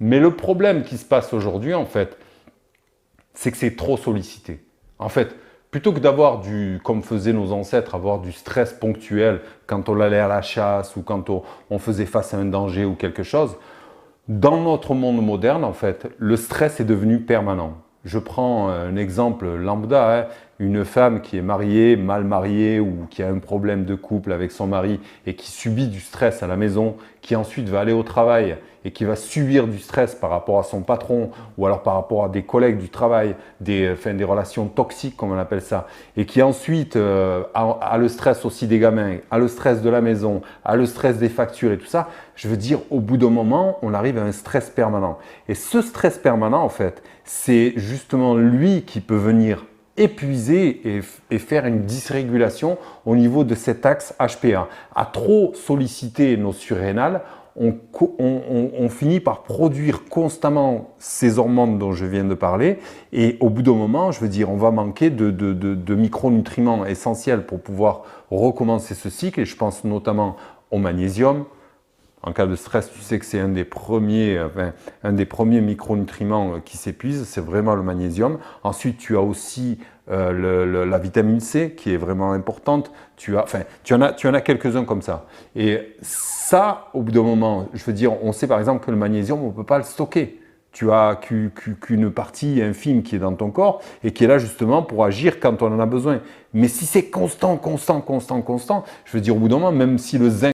Mais le problème qui se passe aujourd'hui, en fait, c'est que c'est trop sollicité. En fait, plutôt que d'avoir comme faisaient nos ancêtres, avoir du stress ponctuel quand on allait à la chasse ou quand on faisait face à un danger ou quelque chose, dans notre monde moderne, en fait, le stress est devenu permanent. Je prends un exemple lambda, hein, une femme qui est mariée, mal mariée ou qui a un problème de couple avec son mari et qui subit du stress à la maison, qui ensuite va aller au travail et qui va subir du stress par rapport à son patron ou alors par rapport à des collègues du travail, des relations toxiques comme on appelle ça, et qui ensuite a le stress aussi des gamins, a le stress de la maison, a le stress des factures et tout ça, je veux dire, au bout d'un moment, on arrive à un stress permanent. Et ce stress permanent, en fait, c'est justement lui qui peut venir épuiser et faire une dysrégulation au niveau de cet axe HPA. À trop solliciter nos surrénales, on finit par produire constamment ces hormones dont je viens de parler et au bout d'un moment, je veux dire, on va manquer de micronutriments essentiels pour pouvoir recommencer ce cycle et je pense notamment au magnésium. En cas de stress, tu sais que c'est un des premiers micronutriments qui s'épuise, c'est vraiment le magnésium. Ensuite, tu as aussi la vitamine C qui est vraiment importante. Tu en as quelques-uns comme ça. Et ça, au bout d'un moment, je veux dire, on sait par exemple que le magnésium, on ne peut pas le stocker. Tu as qu'une partie infime qui est dans ton corps et qui est là justement pour agir quand on en a besoin. Mais si c'est constant, je veux dire, au bout d'un moment, même si le zinc